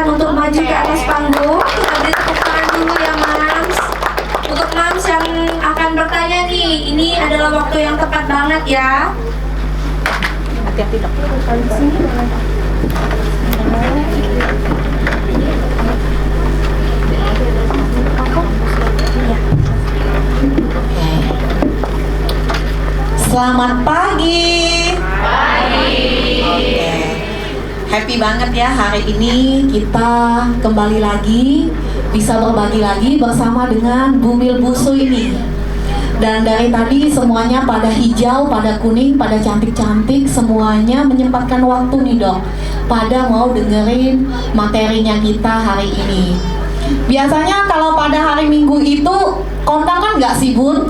untuk maju ke atas panggung. Kita beri tepuk tangan dulu ya Mams. Untuk Mams yang akan bertanya nih, ini adalah waktu yang tepat banget ya. Hati-hati dok. Selamat pagi. Oke. Happy banget ya hari ini kita kembali lagi bisa berbagi lagi bersama dengan Bumil Busu ini. Dan dari tadi semuanya pada hijau, pada kuning, pada cantik-cantik, semuanya menyempatkan waktu nih dok, pada mau dengerin materinya kita hari ini. Biasanya kalau pada hari Minggu itu kondangan nggak sih Bun?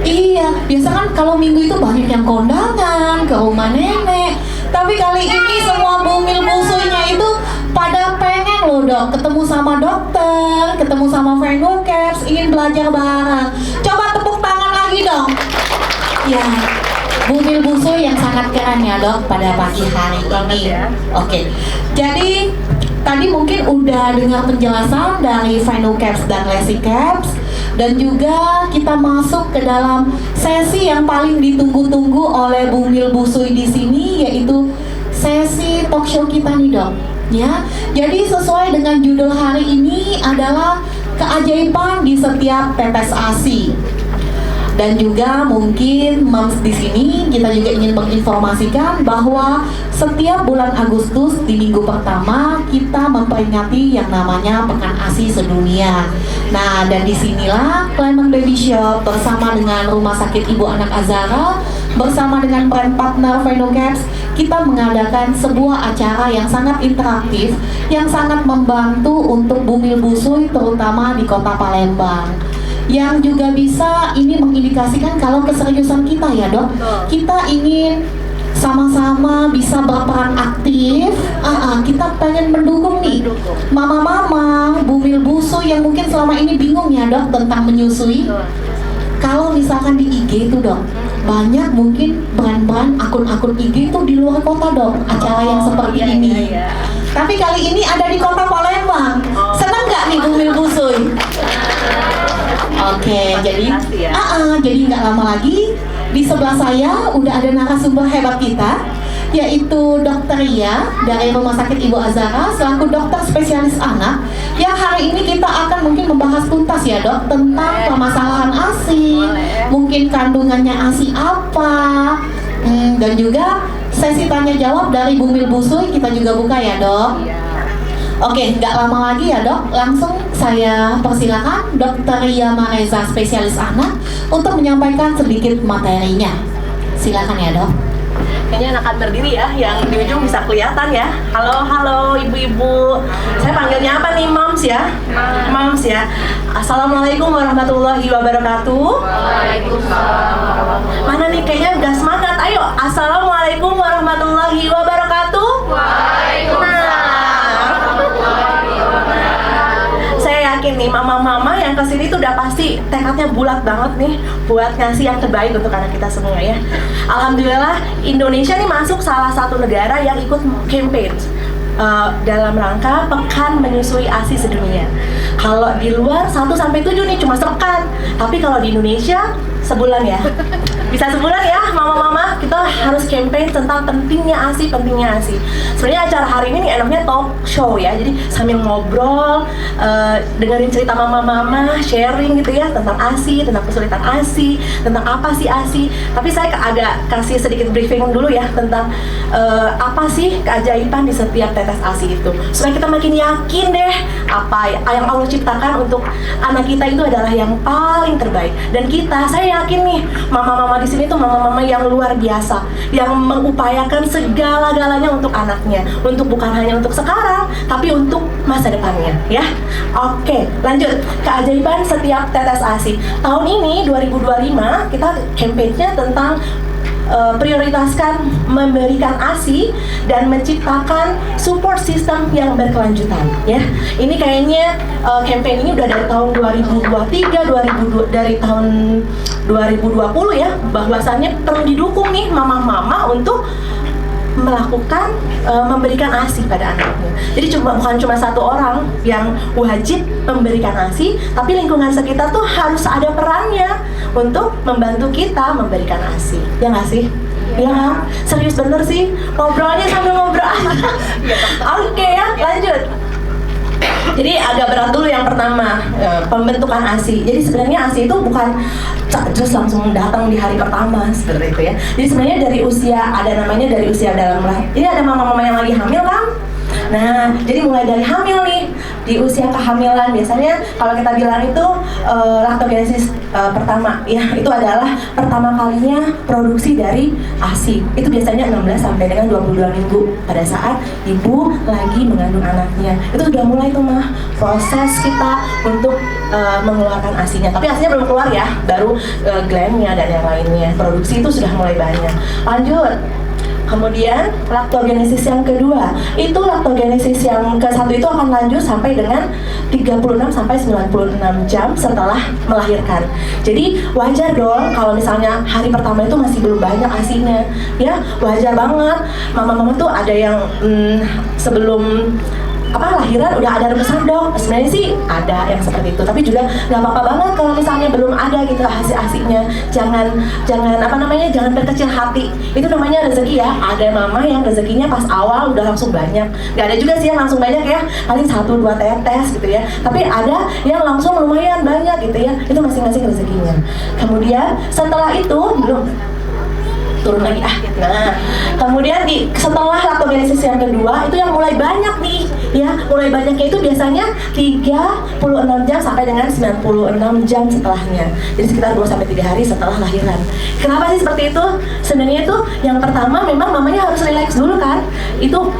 Iya, biasa kan kalau Minggu itu banyak yang kondangan ke rumah nenek. Tapi kali ini semua Bumil Busunya itu pada pengen loh dok, ketemu sama dokter, ketemu sama Venocaps, ingin belajar bareng. Coba tepuk tangan lagi dong. Ya, Bumil Busu yang sangat keren ya dok pada pagi hari ini. Oke, jadi tadi mungkin udah dengar penjelasan dari Venocaps dan Lesicaps, dan juga kita masuk ke dalam sesi yang paling ditunggu-tunggu oleh Bumil Busui di sini, yaitu sesi talk show kita nih dok. Ya, jadi sesuai dengan judul hari ini adalah keajaiban di setiap tetes ASI. Dan juga mungkin Moms di sini kita juga ingin menginformasikan bahwa setiap bulan Agustus di minggu pertama kita memperingati yang namanya Pekan ASI Sedunia. Nah, dan disinilah Clement Baby Shop bersama dengan Rumah Sakit Ibu Anak Azhara bersama dengan brand partner Venocaps, kita mengadakan sebuah acara yang sangat interaktif, yang sangat membantu untuk Bumil Busui terutama di Kota Palembang. Yang juga bisa ini mengindikasikan kalau keseriusan kita ya dok, kita ingin sama-sama bisa berperan aktif. Kita pengen mendukung nih mama-mama Bumil Busu yang mungkin selama ini bingung ya dok tentang menyusui. Kalau misalkan di IG itu dok, banyak mungkin brand-brand akun-akun IG itu di luar kota dok, acara yang seperti ini. Tapi kali ini ada di Kota Palembang. Senang nggak nih Bumil Busui? Oke, jadi nggak lama lagi di sebelah saya udah ada narasumber hebat kita, yaitu Dokter Ria dari Rumah Sakit Ibu Azhara selaku dokter spesialis anak, yang hari ini kita akan mungkin membahas tuntas ya dok tentang permasalahan ASI, mungkin kandungannya ASI apa, dan juga sesi tanya jawab dari Bumil Busui kita juga buka ya dok. Oke, nggak lama lagi ya dok, langsung saya persilakan Dokter Ria Mareza spesialis anak untuk menyampaikan sedikit materinya. Silakan ya dok. Kayaknya anak berdiri ya, yang di ujung bisa kelihatan ya. Halo ibu-ibu. Saya panggilnya apa nih, Moms ya? Moms ya. Assalamualaikum warahmatullahi wabarakatuh. Waalaikumsalam. Mana nih kayaknya udah semangat. Ayo, assalamualaikum warahmatullahi wabarakatuh. Waalaikumsalam. Saya yakin nih mama-mama yang kesini tuh udah pasti tekadnya bulat banget nih buat ngasih yang terbaik untuk anak kita semua ya. Alhamdulillah Indonesia nih masuk salah satu negara yang ikut campaign dalam rangka Pekan Menyusui ASI Sedunia. Kalau di luar 1-7 nih cuma sepekan, tapi kalau di Indonesia sebulan ya. Bisa sebulan ya mama-mama, kita harus campaign tentang pentingnya ASI. Sebenarnya acara hari ini nih enaknya talk show ya, jadi sambil ngobrol, dengerin cerita mama-mama, sharing gitu ya tentang ASI, tentang kesulitan ASI, tentang apa sih ASI. Tapi saya agak kasih sedikit briefing dulu ya tentang apa sih keajaiban di setiap tetes ASI itu, supaya kita makin yakin deh apa yang Allah ciptakan untuk anak kita itu adalah yang paling terbaik. Dan saya yakin nih mama-mama di sini tuh mama-mama yang luar biasa, yang mengupayakan segala-galanya untuk anaknya, untuk bukan hanya untuk sekarang, tapi untuk masa depannya ya. Oke, lanjut. Keajaiban setiap tetes ASI. Tahun ini 2025 kita campaign-nya tentang prioritaskan memberikan ASI dan menciptakan support system yang berkelanjutan ya. Ini kayaknya campaign ini udah dari tahun 2023, dari tahun 2020 ya, bahwasannya perlu didukung nih mama-mama untuk melakukan memberikan ASI pada anaknya. Jadi bukan cuma satu orang yang wajib memberikan ASI, tapi lingkungan sekitar tuh harus ada perannya untuk membantu kita memberikan ASI. Ya nggak sih? Iya kan? Serius bener sih? Ngobrolnya sambil ngobrol aja. Oke ya, lanjut. Jadi agak berat dulu yang pertama, pembentukan ASI. Jadi sebenarnya ASI itu bukan terus langsung datang di hari pertama seperti itu ya. Jadi sebenarnya dari usia, ada namanya dari usia dalam rahim. Ini ada mama-mama yang lagi hamil kan? Nah, jadi mulai dari hamil nih, di usia kehamilan biasanya kalau kita bilang itu laktogenesis pertama, ya itu adalah pertama kalinya produksi dari ASI. Itu biasanya 16 sampai dengan 22 minggu pada saat ibu lagi mengandung anaknya. Itu udah mulai tuh mah proses kita untuk mengeluarkan ASInya. Tapi ASInya belum keluar ya, baru glandnya dan yang lainnya. Produksi itu sudah mulai banyak. Lanjut. Kemudian laktogenesis yang kedua, itu laktogenesis yang ke-1 itu akan lanjut sampai dengan 36 sampai 96 jam setelah melahirkan. Jadi wajar dong kalau misalnya hari pertama itu masih belum banyak ASInya. Ya, wajar banget. Mama-mama tuh ada yang sebelum lahiran udah ada remesan dok. Sebenarnya sih ada yang seperti itu, tapi juga nggak apa-apa banget kalau misalnya belum ada gitu ASI-ASInya. Jangan jangan berkecil hati. Itu namanya rezeki ya. Ada mama yang rezekinya pas awal udah langsung banyak. Nggak ada juga sih yang langsung banyak ya, paling 1-2 tetes gitu ya. Tapi ada yang langsung lumayan banyak gitu ya. Itu masing-masing rezekinya. Kemudian setelah itu belum turun lagi Nah, kemudian setelah laktogenesis yang kedua itu yang mulai banyak nih ya, mulai banyaknya itu biasanya 36 jam sampai dengan 96 jam setelahnya. Jadi sekitar 2 sampai 3 hari setelah lahiran. Kenapa sih seperti itu? Sebenarnya itu yang pertama memang mamanya harus relax dulu kan. Itu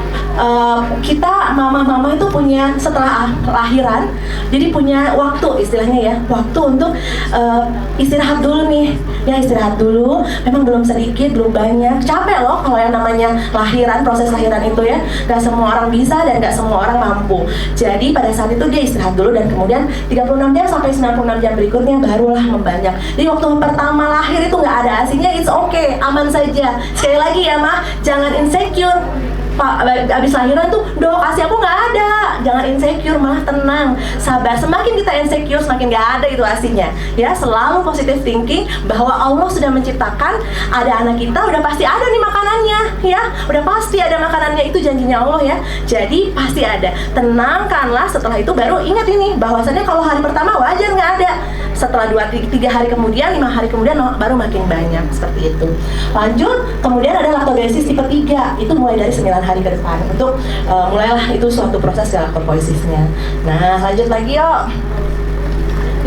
kita mama-mama itu punya setelah lahiran, jadi punya waktu istilahnya ya, waktu untuk istirahat dulu nih. Ya istirahat dulu, memang belum sedikit, belum banyak. Capek loh kalau yang namanya lahiran, proses lahiran itu ya. Gak semua orang bisa dan gak semua orang mampu. Jadi pada saat itu dia istirahat dulu dan kemudian 36 jam sampai 96 jam berikutnya barulah membanyak. Jadi waktu pertama lahir itu gak ada ASInya, it's okay, aman saja. Sekali lagi ya mah, jangan insecure. Pak, abis lahiran tuh, dok ASI aku nggak ada. Jangan insecure, malah tenang, sabar. Semakin kita insecure, semakin nggak ada itu ASInya. Ya, selalu positive thinking bahwa Allah sudah menciptakan, ada anak kita, udah pasti ada nih makanannya, ya. Udah pasti ada makanannya, itu janjinya Allah ya. Jadi pasti ada. Tenangkanlah. Setelah itu baru ingat ini, bahwasannya kalau hari pertama wajar nggak ada. Setelah 2-3 hari kemudian, 5 hari kemudian baru makin banyak seperti itu. Lanjut, kemudian ada laktogenesis tipe 3. Itu mulai dari 9 hari ke depan untuk mulailah itu suatu proses galaktopoiesisnya. Nah, lanjut lagi yuk.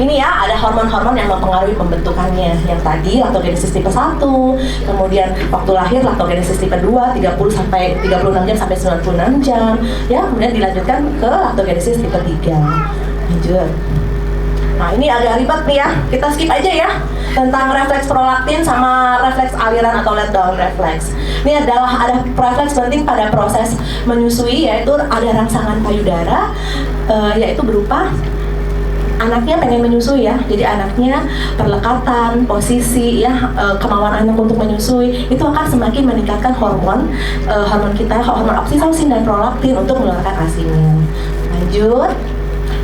Ini ya, ada hormon-hormon yang mempengaruhi pembentukannya. Yang tadi laktogenesis tipe 1, kemudian waktu lahir laktogenesis tipe 2, 36 jam sampai 96 jam. Ya, kemudian dilanjutkan ke laktogenesis tipe 3. Lanjut. Nah, ini agak ribet nih ya, kita skip aja ya tentang refleks prolaktin sama refleks aliran atau let down refleks. Ini adalah ada refleks penting pada proses menyusui, yaitu ada rangsangan payudara, yaitu berupa anaknya pengen menyusui ya, jadi anaknya perlekatan, posisi ya, kemauan anak untuk menyusui itu akan semakin meningkatkan hormon kita, hormon oksitosin dan prolaktin untuk mengeluarkan ASInya. Lanjut.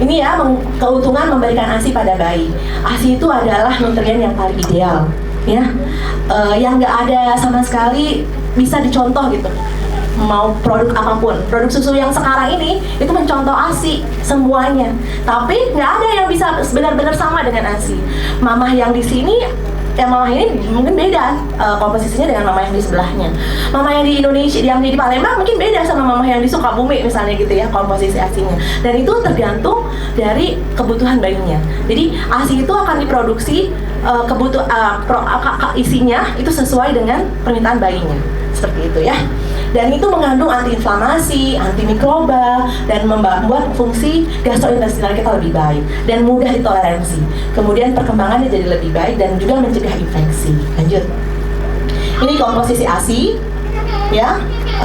Ini ya, keuntungan memberikan ASI pada bayi. ASI itu adalah nutrien yang paling ideal, ya, yang nggak ada sama sekali bisa dicontoh gitu. Mau produk apapun, produk susu yang sekarang ini itu mencontoh ASI semuanya. Tapi nggak ada yang bisa benar-benar sama dengan ASI. Mamah yang di sini, mamah ini mungkin beda komposisinya dengan mamah yang di sebelahnya. Mamah yang di Indonesia, yang di Palembang mungkin beda sama mamah yang di Sukabumi misalnya gitu ya, komposisi ASInya. Dan itu tergantung dari kebutuhan bayinya. Jadi ASI itu akan diproduksi isinya itu sesuai dengan permintaan bayinya. Seperti itu ya. Dan itu mengandung antiinflamasi, antimikroba, dan membuat fungsi gastrointestinal kita lebih baik dan mudah ditoleransi. Kemudian perkembangannya jadi lebih baik dan juga mencegah infeksi. Lanjut. Ini komposisi ASI, ya.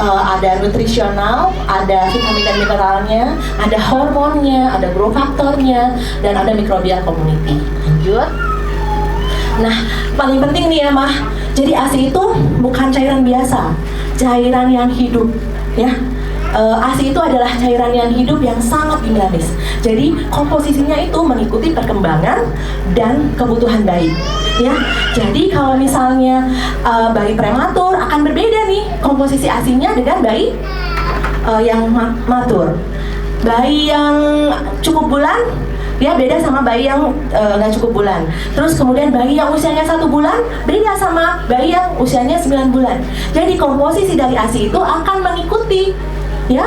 Ada nutrisional, ada vitamin dan mineralnya, ada hormonnya, ada growth faktornya, dan ada microbial community. Lanjut. Nah, paling penting nih ya mah, jadi ASI itu bukan cairan biasa. cairan yang hidup, ya. ASI itu adalah cairan yang hidup yang sangat dinamis. Jadi komposisinya itu mengikuti perkembangan dan kebutuhan bayi. Ya, jadi kalau misalnya bayi prematur akan berbeda nih komposisi ASI-nya dengan bayi yang matur. Bayi yang cukup bulan dia beda sama bayi yang nggak cukup bulan. Terus kemudian bayi yang usianya 1 bulan beda sama bayi yang usianya 9 bulan. Jadi komposisi dari ASI itu akan mengikuti ya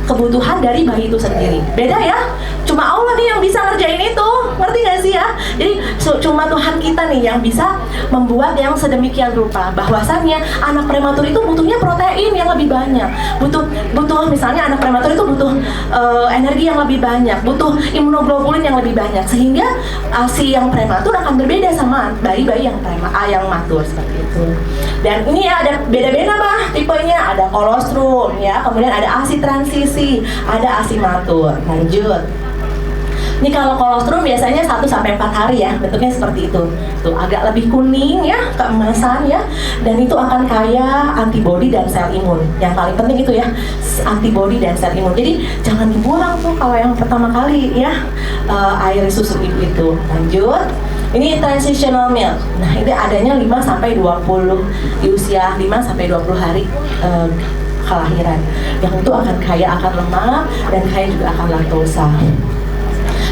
kebutuhan dari bayi itu sendiri. Beda ya, cuma Allah nih yang bisa ngerjain itu, ngerti gak sih ya? Jadi cuma Tuhan kita nih yang bisa membuat yang sedemikian rupa. Bahwasannya anak prematur itu butuhnya protein yang lebih banyak, butuh misalnya anak prematur itu butuh energi yang lebih banyak, butuh imunoglobulin yang lebih banyak, sehingga ASI yang prematur akan berbeda sama bayi-bayi yang matur seperti itu. Dan ini ya ada beda-beda mah tipenya, ada kolostrum ya, kemudian ada ASI transisi, ada ASI matur. Lanjut. Ini kalau kolostrum biasanya 1-4 hari ya, bentuknya seperti itu. Tuh agak lebih kuning ya, keemasan ya. Dan itu akan kaya antibodi dan sel imun. Yang paling penting itu ya, antibodi dan sel imun. Jadi jangan dibuang tuh kalau yang pertama kali ya, air susu ibu itu. Lanjut. Ini transitional milk. Nah, ini adanya 5-20 di usia 5-20 hari kelahiran. Yang itu akan kaya akan lemak dan kaya juga akan laktosa.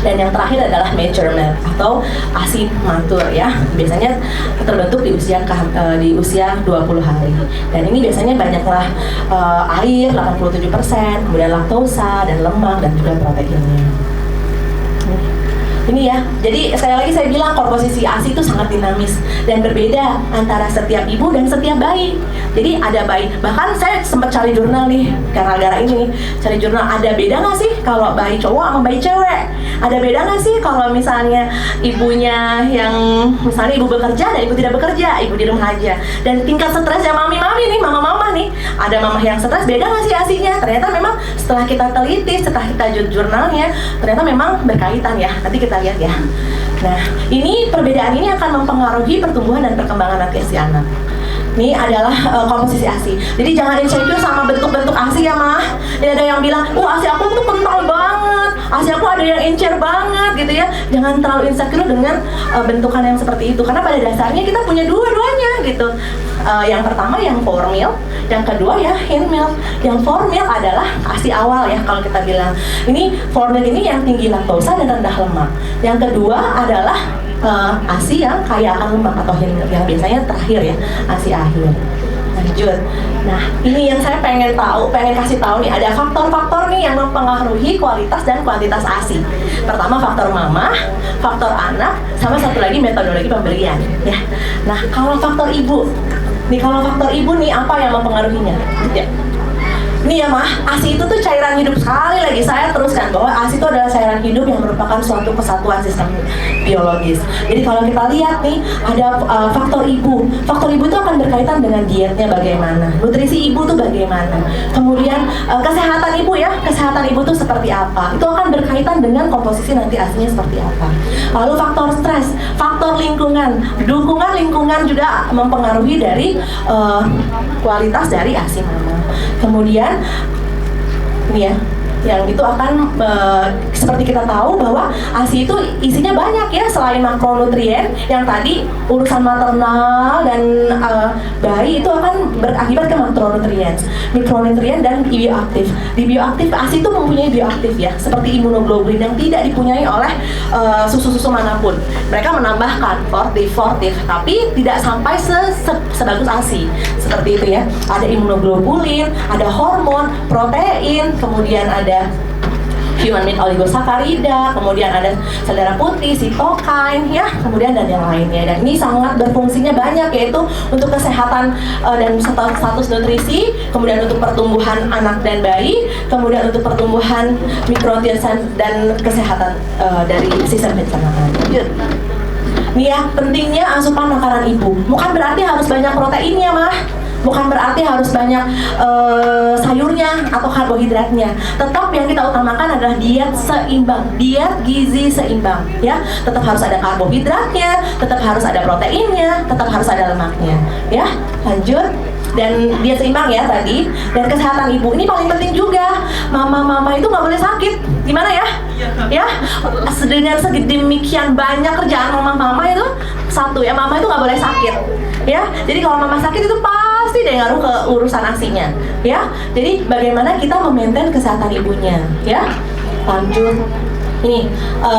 Dan yang terakhir adalah mature milk atau ASI matur ya. Biasanya terbentuk di usia 20 hari. Dan ini biasanya banyaklah air 87%, kemudian laktosa dan lemak dan juga proteinnya. Ini ya, jadi sekali lagi saya bilang komposisi ASI itu sangat dinamis dan berbeda antara setiap ibu dan setiap bayi. Jadi ada bayi, bahkan saya sempat cari jurnal nih, gara-gara ini cari jurnal, ada beda nggak sih kalau bayi cowok sama bayi cewek? Ada beda nggak sih kalau misalnya ibunya yang misalnya ibu bekerja dan ibu tidak bekerja, ibu di rumah aja? Dan tingkat stresnya mami-mami nih, mama-mama nih, ada mama yang stres, beda nggak sih ASI-nya? Ternyata memang setelah kita teliti, setelah kita jurnalnya, ternyata memang berkaitan ya. Nanti kita lihat ya. Nah, ini perbedaan ini akan mempengaruhi pertumbuhan dan perkembangan nanti si anak. Ini adalah komposisi ASI. Jadi jangan insecure sama bentuk-bentuk ASI ya mah. Ini ada yang bilang, ASI aku tuh kental banget, ASI aku ada yang encer banget gitu ya. Jangan terlalu insecure dengan bentukan yang seperti itu, karena pada dasarnya kita punya dua-duanya gitu. Yang pertama yang formil, yang kedua ya hint milk. Yang formil adalah ASI awal ya kalau kita bilang. Ini formil ini yang tinggi laktosa dan rendah lemak. Yang kedua adalah ASI yang kaya akan lemak atau hint milk, yang biasanya terakhir ya, ASI akhir. Lanjut. Nah, ini yang saya pengen kasih tahu nih, ada faktor-faktor nih yang mempengaruhi kualitas dan kuantitas ASI. Pertama faktor mama, faktor anak, sama satu lagi metodologi pemberian ya. Nah, kalau faktor ibu nih apa yang mempengaruhinya? Ya. Ini ya mah, ASI itu tuh cairan hidup. Sekali lagi saya teruskan bahwa ASI itu adalah cairan hidup yang merupakan suatu kesatuan sistem biologis. Jadi kalau kita lihat nih, ada faktor ibu. Faktor ibu itu akan berkaitan dengan dietnya bagaimana, nutrisi ibu tuh bagaimana, kemudian kesehatan ibu ya, kesehatan ibu tuh seperti apa. Itu akan berkaitan dengan komposisi nanti ASInya seperti apa. Lalu faktor stres, faktor lingkungan, dukungan lingkungan juga mempengaruhi dari kualitas dari ASI mama. Kemudian ini ya, yang itu akan seperti kita tahu bahwa ASI itu isinya banyak ya, selain makronutrien yang tadi urusan maternal dan bayi itu akan berakibat ke mikronutrien dan bioaktif. Di bioaktif, ASI itu mempunyai bioaktif ya, seperti imunoglobulin yang tidak dipunyai oleh susu-susu manapun. Mereka menambahkan fortif, tapi tidak sampai sebagus ASI. Seperti itu ya, ada imunoglobulin, ada hormon, protein, kemudian ada human meat oligosakarida, kemudian ada sel darah putih, sitokain ya, kemudian dan yang lainnya. Dan ini sangat berfungsinya banyak, yaitu untuk kesehatan dan status nutrisi, kemudian untuk pertumbuhan anak dan bayi, kemudian untuk pertumbuhan mikronutrien dan kesehatan dari sistem pencernaan. Nih ya, pentingnya asupan makanan ibu. Bukan berarti harus banyak proteinnya mah, bukan berarti harus banyak sayurnya atau karbohidratnya. Tetap yang kita utamakan adalah diet seimbang, diet gizi seimbang ya. Tetap harus ada karbohidratnya, tetap harus ada proteinnya, tetap harus ada lemaknya ya. Lanjut. dan dia seimbang ya tadi. Dan kesehatan ibu ini paling penting juga. Mama-mama itu nggak boleh sakit. Gimana ya? Ya, dengan sedemikian banyak kerjaan mama-mama itu, satu ya, mama itu nggak boleh sakit. Ya, jadi kalau mama sakit itu pasti deh ngaruh ke urusan ASI-nya. Ya, jadi bagaimana kita memaintain kesehatan ibunya? Ya, lanjut. Ini,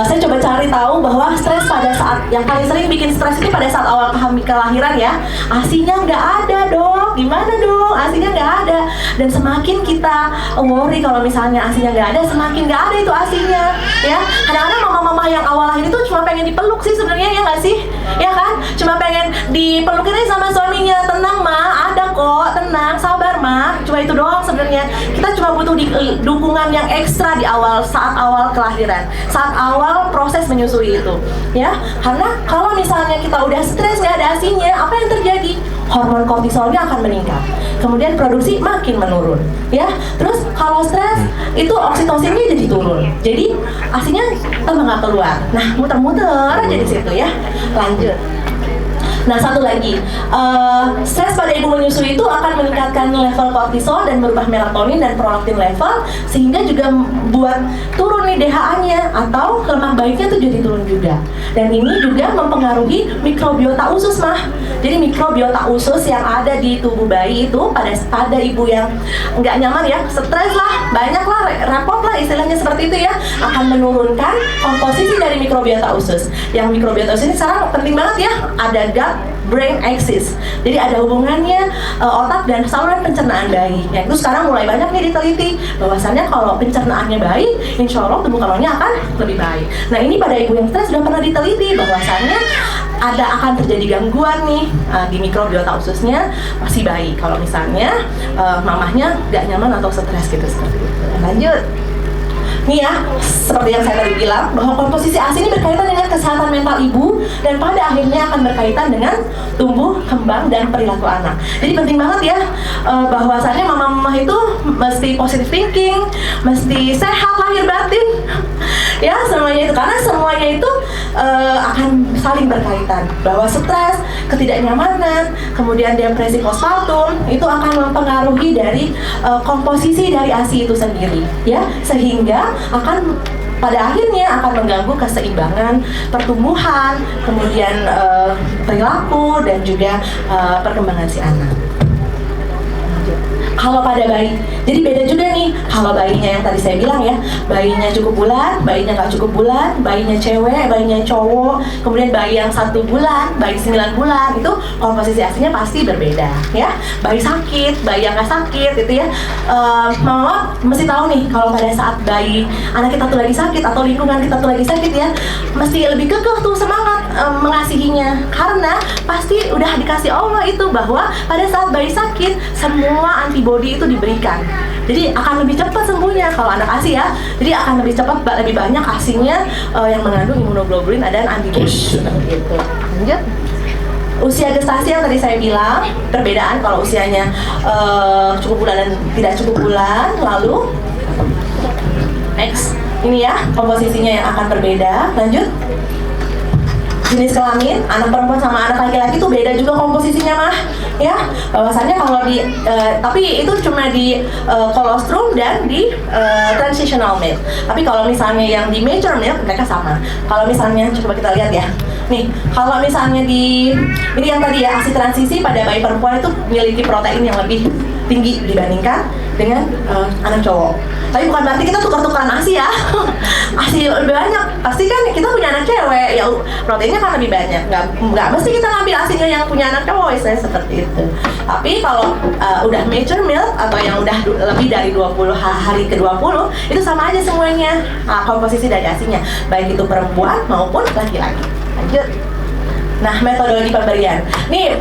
saya coba cari tahu bahwa stres pada saat yang paling sering bikin stres ini pada saat awal kelahiran ya. ASI-nya nggak ada dong, gimana dong? ASI-nya nggak ada. Dan semakin kita worry kalau misalnya ASI-nya nggak ada, semakin nggak ada itu ASI-nya. Ya, kadang-kadang mama-mama yang awal lahir itu cuma pengen dipeluk sih sebenarnya, ya nggak sih? Ya kan? Cuma pengen dipelukin aja sama suaminya, tenang ma, ada kok, tenang, sabar ma. Cuma itu doang sebenarnya. Kita cuma butuh dukungan yang ekstra di saat awal kelahiran, saat awal proses menyusui itu, ya. Karena kalau misalnya kita udah stres nggak ada ASI-nya, apa yang terjadi? Hormon kortisolnya akan meningkat, kemudian produksi makin menurun, ya. Terus kalau stres itu oksitosinnya jadi turun, jadi ASI-nya tambah nggak keluar. Nah, muter-muter aja di situ ya. Lanjut. Nah, satu lagi, stres pada ibu menyusui itu akan meningkatkan level kortisol dan merubah melatonin dan prolaktin level, sehingga juga buat turun nih DHA-nya atau lemak baiknya tuh jadi turun juga. Dan ini juga mempengaruhi mikrobiota usus mah. Jadi mikrobiota usus yang ada di tubuh bayi itu pada ibu yang nggak nyaman ya, stres lah, banyak lah, repot lah istilahnya seperti itu ya, akan menurunkan komposisi dari mikrobiota usus. Yang mikrobiota usus ini sekarang penting banget ya, ada gut brain axis. Jadi ada hubungannya otak dan saluran pencernaan bayi. Yang itu sekarang mulai banyak nih diteliti bahwasannya kalau pencernaannya baik, insya Allah tubuh kemaluannya akan lebih baik. Nah, ini pada ibu yang stres sudah pernah diteliti bahwasannya akan terjadi gangguan nih di mikrobiota ususnya masih bayi kalau misalnya mamahnya gak nyaman atau stres gitu seperti itu. Lanjut. Nih ya, seperti yang saya tadi bilang, bahwa komposisi ASI ini berkaitan dengan kesehatan mental ibu dan pada akhirnya akan berkaitan dengan tumbuh, kembang, dan perilaku anak. Jadi penting banget ya, bahwasannya mama-mama itu mesti positive thinking, mesti sehat lahir batin. Ya, semuanya itu, karena semuanya itu akan saling berkaitan. Bahwa stres, ketidaknyamanan, kemudian depresi postpartum, itu akan mempengaruhi dari komposisi dari ASI itu sendiri. Ya, sehingga akan pada akhirnya akan mengganggu keseimbangan pertumbuhan, kemudian perilaku dan juga perkembangan si anak. Kalau pada bayi, jadi beda juga nih. Kalau bayinya yang tadi saya bilang ya, bayinya cukup bulan, bayinya nggak cukup bulan, bayinya cewek, bayinya cowok, kemudian bayi yang 1 bulan, bayi 9 bulan, itu komposisi ASI-nya pasti berbeda ya. Bayi sakit, bayi yang nggak sakit itu ya, mama mesti tahu nih kalau pada saat bayi anak kita tuh lagi sakit atau lingkungan kita tuh lagi sakit ya, mesti lebih kekeh tuh semangat mengasihinya, karena pasti udah dikasih Allah itu bahwa pada saat bayi sakit semua antibodi itu diberikan. Jadi akan lebih cepat sembuhnya kalau anak ASI ya. Jadi akan lebih cepat, lebih banyak ASI-nya yang mengandung imunoglobulin dan antibodi seperti itu. Lanjut. Usia gestasi yang tadi saya bilang, perbedaan kalau usianya cukup bulan dan tidak cukup bulan. Lalu next, ini ya komposisinya yang akan berbeda. Lanjut. Jenis kelamin, anak perempuan sama anak laki-laki itu beda juga komposisinya mah ya. Bahwasannya kalau di tapi itu cuma di colostrum dan di transitional milk. Tapi kalau misalnya yang di mature milk mereka sama. Kalau misalnya coba kita lihat ya. Nih, kalau misalnya di ini yang tadi ya, ASI transisi pada bayi perempuan itu memiliki protein yang lebih tinggi dibandingkan dengan anak cowok. Tapi bukan berarti kita tukar-tukaran ASI ya. ASI lebih banyak, pasti kan kita punya anak cewek, ya proteinnya kan lebih banyak. Nggak mesti kita ngambil ASI-nya yang punya anak cowok, istilahnya seperti itu. Tapi kalau udah mature milk atau yang udah lebih dari 20 hari ke-20, itu sama aja semuanya komposisi dari ASI-nya, baik itu perempuan maupun laki-laki. Lanjut. Nah, metodologi pemberian. Nih,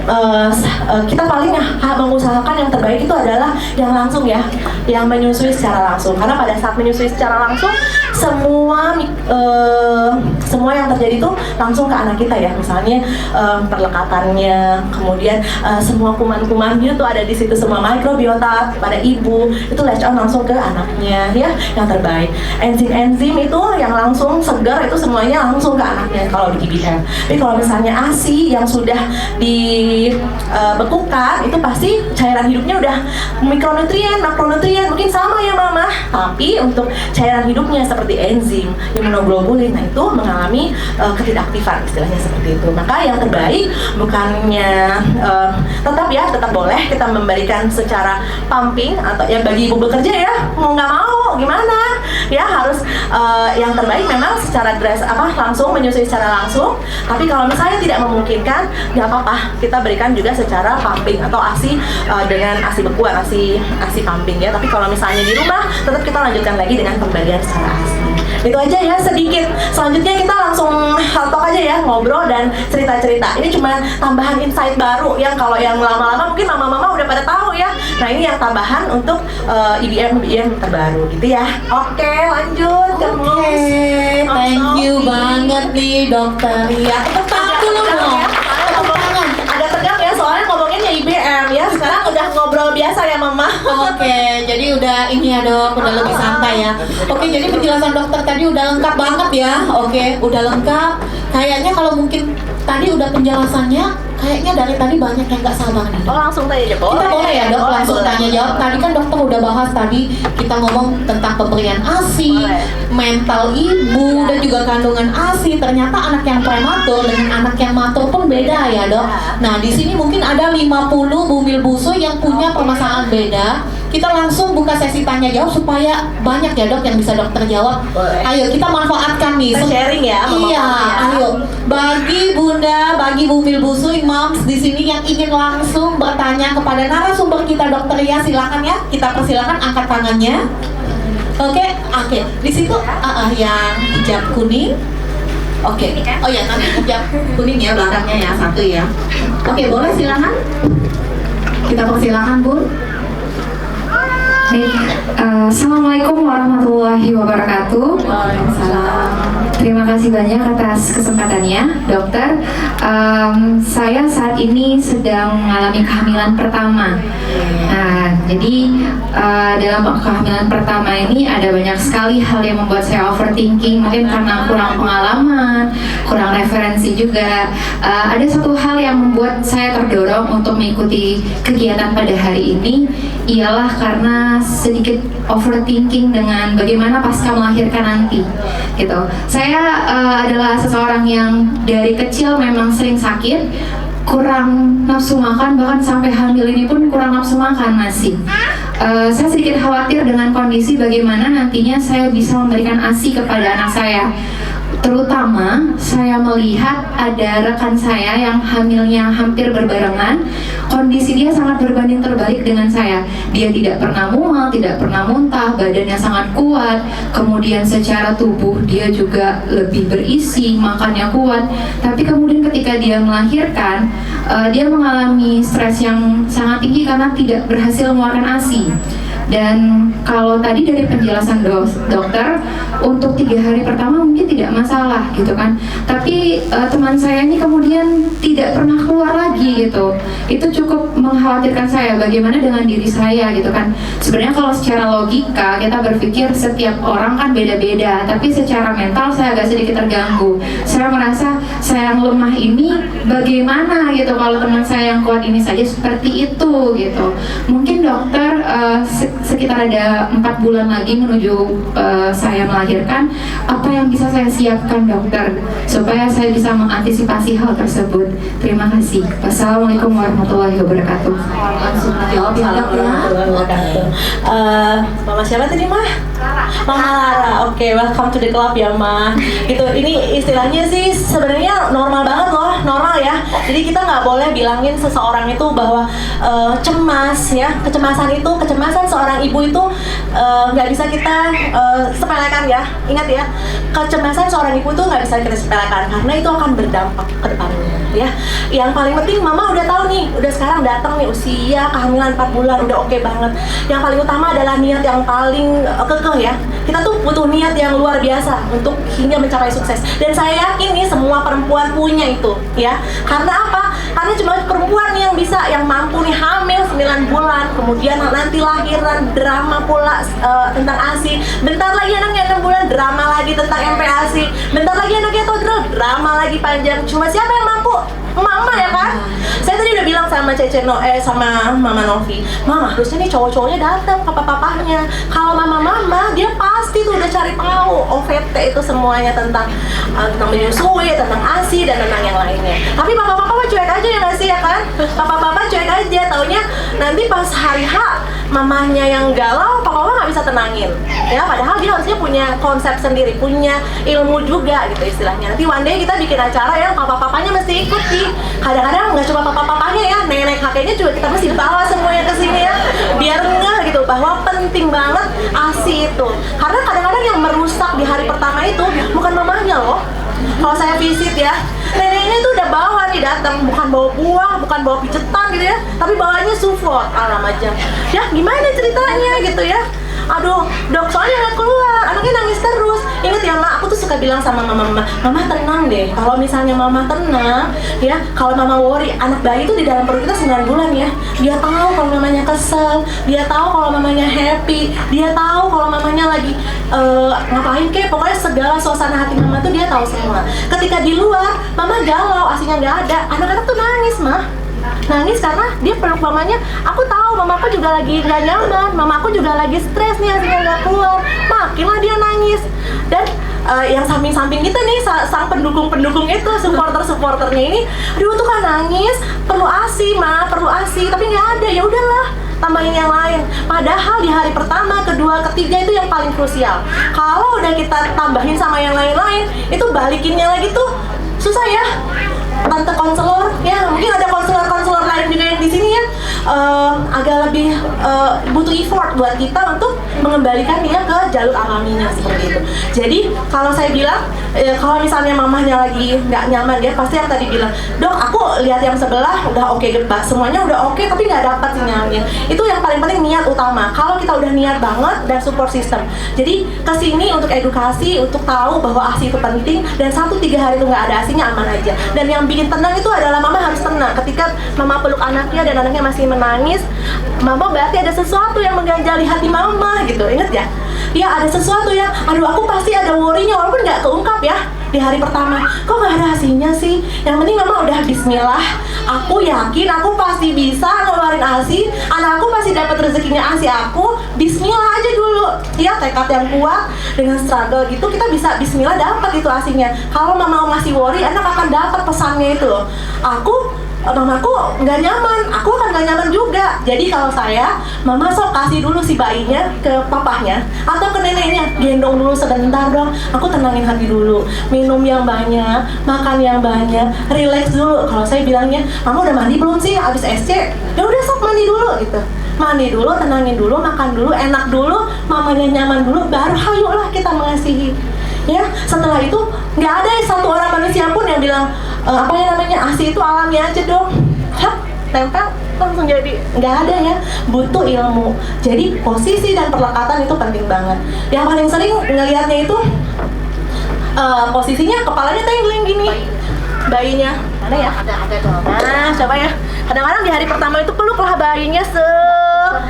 kita paling mengusahakan yang terbaik itu adalah yang langsung ya, yang menyusui secara langsung. Karena pada saat menyusui secara langsung, semua yang terjadi itu langsung ke anak kita ya. Misalnya perlekatannya, kemudian semua kuman-kumannya tuh ada di situ, semua mikrobiota pada ibu itu latch on langsung ke anaknya ya, yang terbaik. Enzim-enzim itu yang langsung segar itu semuanya langsung ke anaknya kalau di GBM. Tapi kalau misalnya ASI yang sudah dibekukan itu pasti cairan hidupnya udah mikronutrien, makronutrien mungkin sama ya mama, tapi untuk cairan hidupnya seperti enzim, imunoglobulin, nah itu mengalami ketidakaktifan istilahnya seperti itu. Maka yang terbaik bukannya tetap boleh kita memberikan secara pumping atau ya bagi ibu bekerja ya mau nggak mau gimana ya harus yang terbaik memang secara langsung menyusui secara langsung. Tapi kalau misalnya tidak memungkinkan nggak apa-apa kita berikan juga secara pumping atau ASI dengan ASI bekuan, ASI pumping ya. Tapi kalau misalnya di rumah tetap kita lanjutkan lagi dengan pemberian secara ASI. Itu aja ya sedikit. Selanjutnya kita langsung talk aja ya, ngobrol dan cerita-cerita. Ini cuma tambahan insight baru yang kalau yang lama-lama mungkin mama-mama udah pada tahu ya. Nah ini yang tambahan untuk IBM terbaru gitu ya. Oke, lanjut ke Moms. Thank you banget nih dokter. Ya, tepuk tangan dulu dong. Tepuk tangan. Agak tegang ya soalnya ngomongnya IBM ya. Sekarang udah ngobrol biasa ya mama. Oke, jadi udah ini ya dok, udah lebih santai ya. Oke, jadi penjelasan dokter tadi udah lengkap banget ya. Oke, udah lengkap. Kayaknya kalau mungkin tadi udah penjelasannya, kayaknya dari tadi banyak yang nggak sabar nih. Oh langsung tanya aja Kita boleh ya dok, langsung tanya jawab. Tadi kan dokter udah bahas tadi, kita ngomong tentang pemberian ASI, mental ibu dan juga kandungan ASI. Ternyata anak yang prematur dengan anak yang matur pun beda ya dok. Nah di sini mungkin ada 50 bumil busui yang punya permasalahan beda. Kita langsung buka sesi tanya jawab supaya banyak ya dok yang bisa dokter jawab. Ayo kita manfaatkan nih. Kita sharing ya. Iya, ayo. Bagi bunda, bagi bumil busui, moms di sini yang ingin langsung bertanya kepada narasumber kita dokter ya, silakan ya. Kita persilakan angkat tangannya. Oke. Di situ yang hijab kuning. Oke. Oh ya, nanti hijab kuning ya belakangnya ya, satu ya. Oke, boleh silakan. Kita persilakan, Bun. Assalamualaikum warahmatullahi wabarakatuh. Waalaikumsalam. Terima kasih banyak atas kesempatannya, dokter. Saya saat ini sedang mengalami kehamilan pertama. Nah, jadi dalam kehamilan pertama ini ada banyak sekali hal yang membuat saya overthinking. Mungkin karena kurang pengalaman, kurang referensi juga. Ada satu hal yang membuat saya terdorong untuk mengikuti kegiatan pada hari ini, ialah karena sedikit overthinking dengan bagaimana pasca melahirkan nanti, gitu. Saya adalah seseorang yang dari kecil memang sering sakit, kurang nafsu makan, bahkan sampai hamil ini pun kurang nafsu makan masih. Saya sedikit khawatir dengan kondisi bagaimana nantinya saya bisa memberikan ASI kepada anak saya. Terutama saya melihat ada rekan saya yang hamilnya hampir berbarengan, kondisi dia sangat berbanding terbalik dengan saya. Dia tidak pernah mual, tidak pernah muntah, badannya sangat kuat, kemudian secara tubuh dia juga lebih berisi, makannya kuat. Tapi kemudian ketika dia melahirkan, dia mengalami stres yang sangat tinggi karena tidak berhasil mengeluarkan ASI. Dan kalau tadi dari penjelasan dokter, untuk 3 hari pertama mungkin tidak masalah gitu kan. Tapi teman saya ini kemudian tidak pernah keluar lagi gitu. Itu cukup mengkhawatirkan saya, bagaimana dengan diri saya gitu kan. Sebenarnya kalau secara logika kita berpikir setiap orang kan beda-beda, tapi secara mental saya agak sedikit terganggu. Saya merasa saya yang lemah ini bagaimana gitu kalau teman saya yang kuat ini saja seperti itu gitu. Mungkin dokter sekitar ada 4 bulan lagi menuju saya melahirkan, apa yang bisa saya siapkan dokter supaya saya bisa mengantisipasi hal tersebut. Terima kasih. Wassalamualaikum warahmatullahi wabarakatuh. Langsung jawab ya dok ya. Mama siapa tadi mah? Mama Lara. Oke, welcome to the club ya mah. Gitu. Ini istilahnya sih sebenarnya normal banget loh, normal ya. Jadi kita nggak boleh bilangin seseorang itu bahwa cemas ya. Kecemasan seorang ibu itu nggak bisa kita sepelekan ya. Ingat ya, kecemasan seorang ibu itu nggak bisa kita sepelekan karena itu akan berdampak ke depannya ya. Yang paling penting mama udah tahu nih, udah sekarang datang nih usia kehamilan 4 bulan udah oke banget. Yang paling utama adalah niat yang paling kekeh ya. Kita tuh butuh niat yang luar biasa untuk hingga mencapai sukses. Dan saya yakin nih semua perempuan punya itu ya. Karena apa? Karena cuma perempuan yang bisa, yang mampu nih hamil 9 bulan, kemudian nanti lahiran, drama pula tentang ASI. Bentar lagi anaknya 6 bulan, drama lagi tentang MPASI. Bentar lagi anaknya toddler, lama lagi panjang. Cuma siapa yang mampu? Mama ya kan? Saya tadi udah bilang sama sama Mama Novi, Mama harusnya nih cowok-cowoknya datang papa-papanya. Kalau mama-mama dia pasti tuh udah cari tahu OVT itu semuanya tentang menyusui, tentang ASI dan tentang yang lainnya. Tapi papa-papa cuek aja ya nggak sih ya kan? Papa-papa cuek aja, taunya nanti pas hari H mamanya yang galau, papa nggak bisa tenangin. Ya padahal dia harusnya punya konsep sendiri, punya ilmu juga gitu istilahnya. Nanti one day kita bikin acara yang papa-papanya mesti ikuti. Kadang-kadang nggak cuma papa-papanya ya, nenek kakeknya juga kita mesti bawa semuanya ke sini ya, biar ngeh gitu bahwa penting banget ASI itu. Karena kadang-kadang yang merusak di hari pertama itu bukan mamanya loh. Kalau saya visit ya, neneknya itu udah bawa nih datang, bukan bawa buah, bukan bawa pijetan gitu ya, tapi bawanya support. Alam aja. Ya gimana ceritanya gitu ya? Aduh, dok soalnya nggak keluar, anaknya nangis terus. Ingat ya Ma, aku tuh suka bilang sama mama tenang deh. Kalau misalnya mama tenang, ya kalau mama worry, anak bayi itu di dalam perut kita 9 bulan ya. Dia tahu kalau mamanya kesel, dia tahu kalau mamanya happy, dia tahu kalau mamanya lagi ngapain kek. Pokoknya segala suasana hati mama tuh dia tahu semua. Ketika di luar, mama galau, asinya nggak ada, anak-anak tuh nangis mah. Nangis karena dia peluk mamanya. Aku tahu mamaku juga lagi nggak nyaman, mamaku juga lagi stres nih, hasilnya nggak keluar, makinlah dia nangis. Dan yang samping-samping kita nih, sang pendukung-pendukung itu, supporter-supporternya ini, aduh tuh kan nangis, perlu ASI Ma, perlu ASI, tapi nggak ada. Ya udahlah, tambahin yang lain. Padahal di hari pertama, kedua, ketiga itu yang paling krusial. Kalau udah kita tambahin sama yang lain-lain, itu balikinnya lagi tuh susah ya. Tante konselor, ya mungkin ada konselor lain juga yang di sini ya, agak lebih butuh effort buat kita untuk mengembalikan dia ke jalur alaminya seperti itu. Jadi kalau saya bilang, kalau misalnya mamahnya lagi nggak nyaman, dia pasti yang tadi bilang, dok aku lihat yang sebelah udah oke gebak, semuanya udah oke, tapi nggak dapat sinyalnya. Itu yang paling penting, niat utama. Kalau kita udah niat banget dan support system. Jadi kesini untuk edukasi, untuk tahu bahwa ASI itu penting, dan 1-3 hari itu nggak ada ASInya aman aja. Dan yang bikin tenang itu adalah mama harus tenang. Ketika mama peluk anaknya dan anaknya masih menangis, mama berarti ada sesuatu yang mengganjali hati mama gitu. Ingat ya? Ya ada sesuatu yang, aduh aku pasti ada worry-nya walaupun nggak keungkap ya di hari pertama. Kok nggak ada hasilnya sih? Yang penting mama udah bismillah. Aku yakin aku pasti bisa ngeluarin ASI. Anakku pasti dapat rezekinya ASI aku. Bismillah aja dulu. Ya tekad yang kuat dengan struggle gitu kita bisa bismillah dapat itu ASInya. Kalau mama masih worry, anak akan dapat pesannya itu loh. Mamaku nggak nyaman, aku kan nggak nyaman juga. Jadi kalau saya, mama sok kasih dulu si bayinya ke papahnya atau ke neneknya, gendong dulu sebentar dong, aku tenangin hati dulu, minum yang banyak, makan yang banyak, relax dulu. Kalau saya bilangnya, mama udah mandi belum sih? Abis SC, ya udah sok mandi dulu gitu. Mandi dulu, tenangin dulu, makan dulu, enak dulu, mamanya nyaman dulu, baru hayulah kita mengasihi. Ya, setelah itu nggak ada satu orang manusia pun yang bilang ASI itu alami aja dong. Tempel langsung jadi, nggak ada ya. Butuh ilmu. Jadi posisi dan perlekatan itu penting banget. Yang paling sering ngelihatnya itu posisinya kepalanya tenggeling gini, bayinya. Mana ya? Ada dong. Nah, coba ya. Kadang-kadang di hari pertama itu peluklah bayinya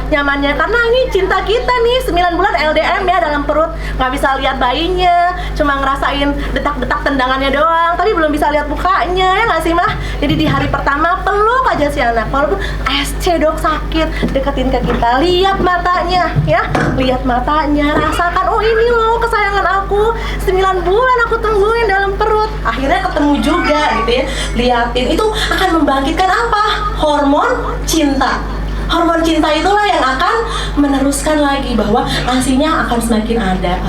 nyamannya, karena ini cinta kita nih, 9 bulan LDM ya dalam perut, nggak bisa lihat bayinya, cuma ngerasain detak-detak tendangannya doang, tapi belum bisa lihat mukanya, ya nggak sih mah? Jadi di hari pertama peluk aja si anak, walaupun SC dok sakit, deketin ke kita, lihat matanya ya, lihat matanya, rasakan, oh ini loh kesayangan aku, 9 bulan aku tungguin dalam perut, akhirnya ketemu juga gitu ya, liatin, itu akan membangkitkan apa? Hormon cinta. Hormon cinta itulah yang akan meneruskan lagi bahwa ASInya akan semakin ada.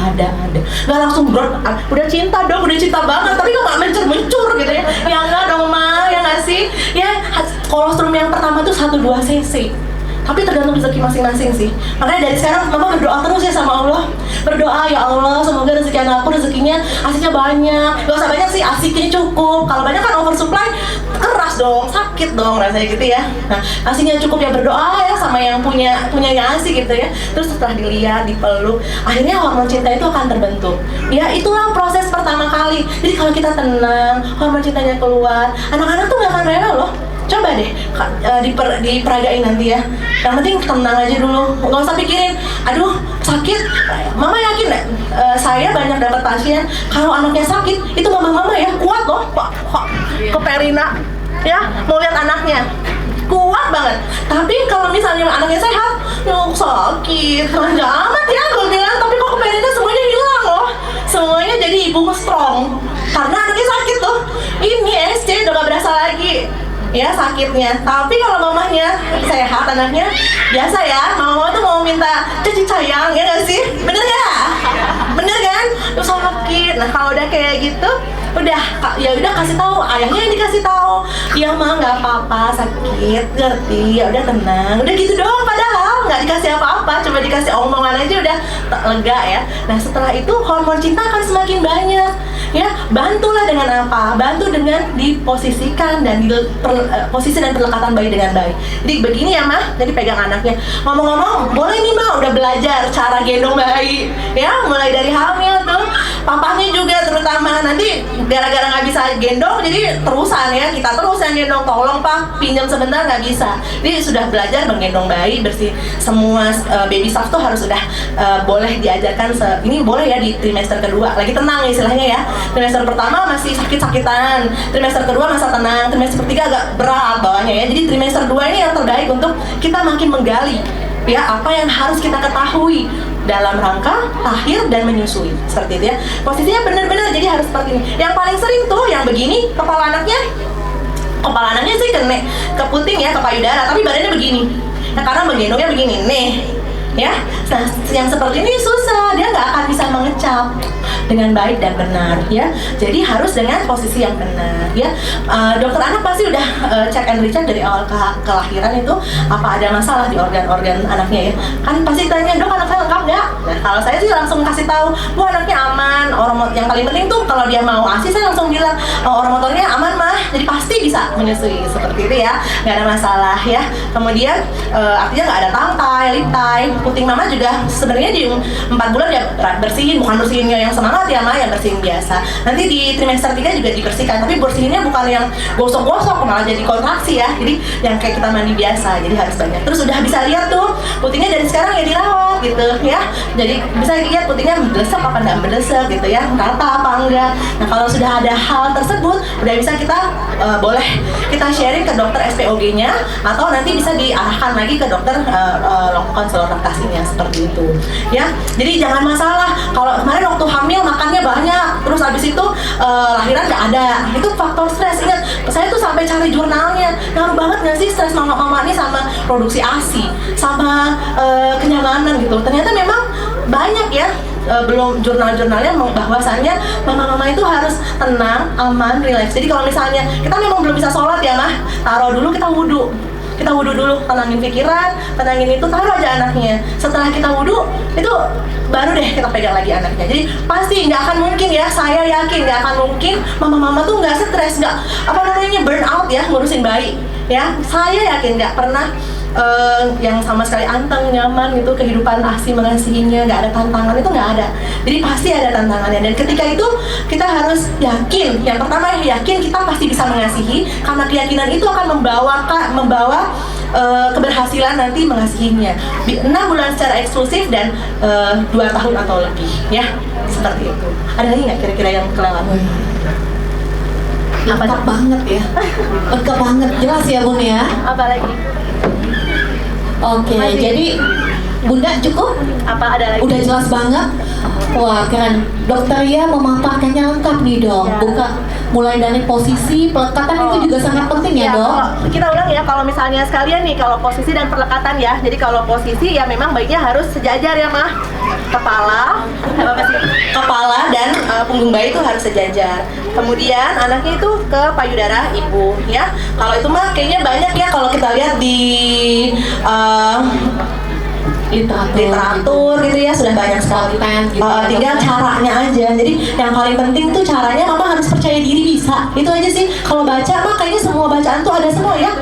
Gak langsung udah cinta dong, udah cinta banget, tapi kok gak mencur gitu ya. Ya enggak dong Ma, ya gak sih? Ya kolostrum yang pertama tuh 1-2 cc. Tapi tergantung rezeki masing-masing sih. Makanya dari sekarang mama berdoa terus ya sama Allah. Berdoa, ya Allah semoga rezeki anakku rezekinya ASInya banyak. Gak usah banyak sih, ASInya cukup. Kalau banyak kan oversupply, keras dong, sakit dong rasanya gitu ya. Nah, ASInya cukup ya, berdoa ya sama yang punya ASI gitu ya. Terus setelah dilihat, dipeluk, akhirnya hormon cinta itu akan terbentuk. Ya itulah proses pertama kali. Jadi kalau kita tenang, hormon cintanya keluar, anak-anak tuh gak akan rela loh. Coba deh diperagain nanti ya. Yang penting tenang aja dulu, nggak usah pikirin, aduh sakit. Mama yakin deh, Saya banyak dapat pasien kalau anaknya sakit itu mama-mama ya kuat loh, Pak. Ke Perina ya mau lihat anaknya kuat banget. Tapi kalau misalnya anaknya sehat, sakit, nggak amat ya gue bilang. Tapi kok ke Perina semuanya hilang loh, semuanya jadi ibu strong karena anaknya sakit tuh. Ini SC udah gak berasa lagi ya sakitnya. Tapi kalau mamahnya sehat anaknya biasa ya, mama tuh mau minta cuci sayang ya nggak sih, bener ya, bener kan, terus sakit. Nah kalau udah kayak gitu udah ya udah kasih tahu, ayahnya yang dikasih tahu, ya mah nggak apa-apa sakit, ngerti, ya udah tenang, udah gitu doang. Padahal nggak dikasih apa-apa, cuma dikasih omongan aja udah lega ya. Nah setelah itu hormon cinta akan semakin banyak ya. Bantulah dengan apa? Bantu dengan diposisikan dan posisi dan perlekatan bayi dengan baik. Jadi begini ya mah, jadi pegang anaknya. Ngomong-ngomong, boleh nih mah udah belajar cara gendong bayi ya, mulai dari hamil tuh. Papahnya juga terutama, nanti gara-gara nggak bisa gendong jadi terusan ya, kita terus yang gendong. Tolong pak pinjam sebentar, nggak bisa. Jadi sudah belajar menggendong bayi bersih. Semua baby staff tuh harus sudah boleh diajarkan. Ini boleh ya di trimester kedua, lagi tenang istilahnya ya. Trimester pertama masih sakit-sakitan, trimester kedua masa tenang, trimester ketiga agak berat bawahnya ya. Jadi trimester 2 ini yang terbaik untuk kita makin menggali ya apa yang harus kita ketahui dalam rangka lahir dan menyusui, seperti itu ya. Posisinya benar-benar jadi harus seperti ini. Yang paling sering tuh yang begini, kepala anaknya sih ke puting ya, ke payudara, tapi badannya begini ya, karena menggendongnya begini nih ya. Nah yang seperti ini susah, dia nggak akan bisa mengecap dengan baik dan benar ya. Jadi harus dengan posisi yang benar ya. Dokter anak pasti udah cek and recheck dari awal kelahiran itu apa ada masalah di organ-organ anaknya ya. Kan pasti tanya, dok anak saya lengkap nggak? Nah kalau saya sih langsung kasih tahu, bu anaknya aman. Yang paling penting tuh kalau dia mau ASI saya langsung bilang orang motornya aman mah, jadi pasti bisa menyusui, seperti itu ya, nggak ada masalah ya. Kemudian artinya nggak ada tangkai, litai, puting mama juga sebenarnya di 4 bulan ya bersihin, bukan bersihinnya yang semangat ya Ma, yang bersihin biasa. Nanti di trimester 3 juga dibersihkan, tapi bersihinnya bukan yang gosok-gosok malah jadi kontraksi ya. Jadi yang kayak kita mandi biasa, jadi harus banyak. Terus udah bisa lihat tuh putingnya dari sekarang ya dirawat gitu ya. Jadi bisa lihat putingnya mendesek apa enggak mendesek gitu ya, rata apa enggak. Nah kalau sudah ada hal tersebut udah bisa kita boleh kita sharing ke dokter SPOG-nya, atau nanti bisa diarahkan lagi ke dokter konselor laktasinya, seperti itu ya. Jadi jangan masalah kalau kemarin waktu hamil makannya banyak, terus abis itu lahiran nggak ada, itu faktor stres. Ingat, saya tuh sampai cari jurnalnya, ngaruh banget nggak sih stres mama-mama ini sama produksi ASI, sama kenyamanan gitu. Ternyata memang banyak ya. Belum jurnal-jurnalnya bahwasannya mama-mama itu harus tenang, aman, relax. Jadi kalau misalnya kita memang belum bisa sholat ya mah, taruh dulu kita wudhu dulu, tenangin pikiran, tenangin itu, taruh aja anaknya. Setelah kita wudhu itu baru deh kita pegang lagi anaknya. Jadi pasti nggak akan mungkin ya, saya yakin nggak akan mungkin mama-mama tuh nggak stres, nggak burn out ya ngurusin bayi ya. Saya yakin nggak pernah yang sama sekali anteng, nyaman gitu kehidupan ASI mengasihinya, nggak ada tantangan, itu nggak ada. Jadi pasti ada tantangannya, dan ketika itu kita harus yakin. Yang pertama yakin kita pasti bisa mengasihi, karena keyakinan itu akan membawa keberhasilan nanti mengasihinya. 6 bulan secara eksklusif dan 2 tahun atau lebih ya, seperti itu. Ada lagi nggak kira-kira yang kelewat? Lengkap banget ya, lengkap banget, jelas ya Bun ya. Apa lagi? Oke, jadi Bunda cukup? Apa ada lagi? Udah jelas banget. Wah keren, dokter ya memaparkannya lengkap nih dok. Ya. Buka mulai dari posisi, pelekatan itu juga sangat penting ya dok. Kalau kita ulang ya, kalau misalnya sekalian nih, kalau posisi dan pelekatan ya. Jadi kalau posisi ya memang bayinya harus sejajar ya mah. Kepala dan punggung bayi itu harus sejajar. Kemudian anaknya itu ke payudara ibu ya. Kalau itu mah kayaknya banyak ya kalau kita lihat di literatur gitu ya, sudah banyak sekali. Gitu Tinggal caranya aja. Jadi yang paling penting tuh caranya, mama harus percaya diri bisa. Itu aja sih. Kalau baca mah kayaknya semua bacaan tuh ada semua ya.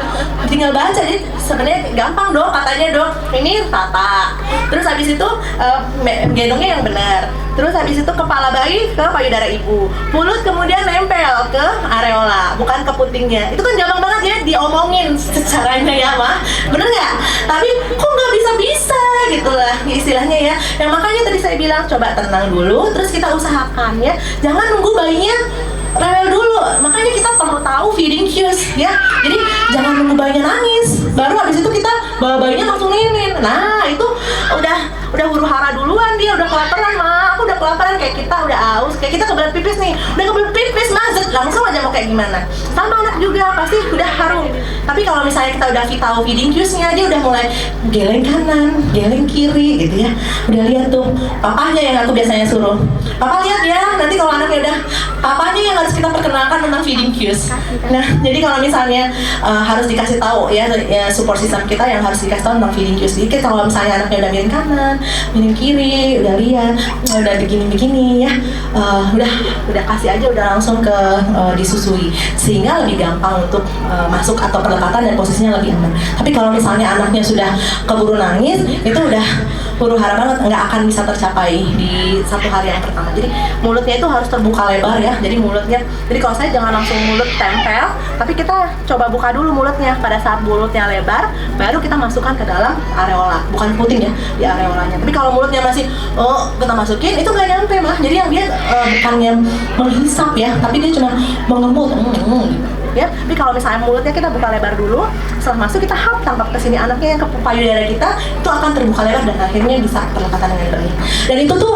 Tinggal baca. Jadi sebenarnya gampang dok, katanya dok. Ini tata. Terus habis itu gendongnya yang benar. Terus habis itu kepala bayi ke payudara ibu, mulut kemudian nempel ke areola, bukan ke putingnya. Itu kan gampang banget ya diomongin caranya ya mah, bener nggak? Tapi kok nggak bisa gitu lah istilahnya ya. Yang makanya tadi saya bilang coba tenang dulu, terus kita usahakan ya, jangan nunggu bayinya rewel dulu. Makanya kita perlu tahu feeding cues ya. Jadi jangan nunggu bayinya nangis, baru habis itu kita bawa bayinya langsung ninin. Nah itu udah huru hara duluan, dia udah kelaparan mah, aku udah kelaparan, kayak kita udah aus, kayak kita kebelet pipis nih, udah kebelet pipis mazet, langsung aja mau kayak gimana. Sama anak juga pasti udah harum. Tapi kalau misalnya kita udah tahu feeding cues-nya, dia udah mulai geleng kanan, geleng kiri gitu ya. Udah lihat tuh, papanya yang aku biasanya suruh, papa lihat ya, nanti kalau anaknya udah, papanya yang harus kita perkenalkan tentang feeding cues. Nah, jadi kalau misalnya harus dikasih tahu ya, support system kita yang harus dikasih tahu tentang feeding cues. Jadi kalau misalnya anaknya udah miring kanan, miring kiri, udah lihat, udah begini-begini ya, udah kasih aja, udah langsung ke disusui, sehingga lebih gampang untuk masuk atau pendekatan dan posisinya lebih aman. Tapi kalau misalnya anaknya sudah keburu nangis, itu udah huru hara banget, nggak akan bisa tercapai di 1 hari yang pertama. Jadi mulutnya itu harus terbuka lebar ya. Jadi mulutnya, jadi kalau saya jangan langsung mulut tempel, tapi kita coba buka dulu mulutnya. Pada saat mulutnya lebar, baru kita masukkan ke dalam areola, bukan puting ya, di areolanya. Tapi kalau mulutnya masih kita masukin, itu nggak nyampe mah. Jadi yang dia bukannya menghisap ya, tapi dia cuma mengemut ya. Tapi kalau misalnya mulutnya kita buka lebar dulu, setelah masuk kita tangkap ke sini anaknya yang ke payudara kita, itu akan terbuka lebar dan akhirnya bisa pendekatan dengan baik. Dan itu tuh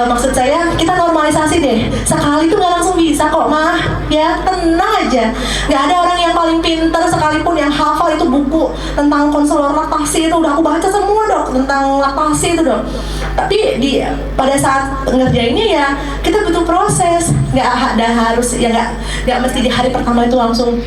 maksud saya kita normalisasi deh. Sekali tuh nggak langsung bisa kok mah, ya tenang aja. Nggak ada orang yang paling pintar sekalipun yang hafal itu buku tentang konselor laktasi itu udah aku baca semua dok tentang laktasi itu dok. Tapi pada saat ngerjainnya ya kita butuh proses. Nggak ada harus ya nggak mesti di hari pertama itu langsung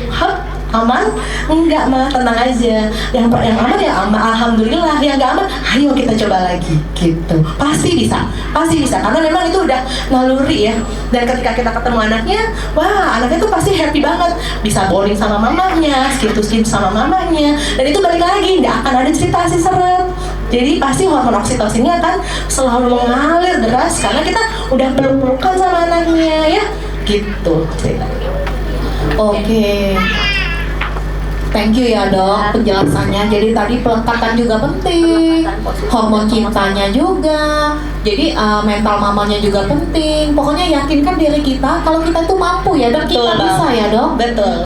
aman, enggak mah, tenang aja. Yang aman ya aman, alhamdulillah. Yang nggak aman, ayo kita coba lagi gitu. Pasti bisa karena memang itu udah naluri ya. Dan ketika kita ketemu anaknya, wah anaknya tuh pasti happy banget, bisa bonding sama mamanya, skin sama mamanya. Dan itu balik lagi, nggak akan ada cerita asli seret. Jadi pasti hormon oksitosinnya akan selalu mengalir deras karena kita udah peluk-pelukan sama anaknya ya, gitu ceritanya. Oke. Thank you ya dok penjelasannya. Jadi tadi pelekatan juga penting, hormon cintanya juga. Jadi mental mamanya juga penting. Pokoknya yakinkan diri kita kalau kita itu mampu ya dok, kita bisa ya dok. Betul.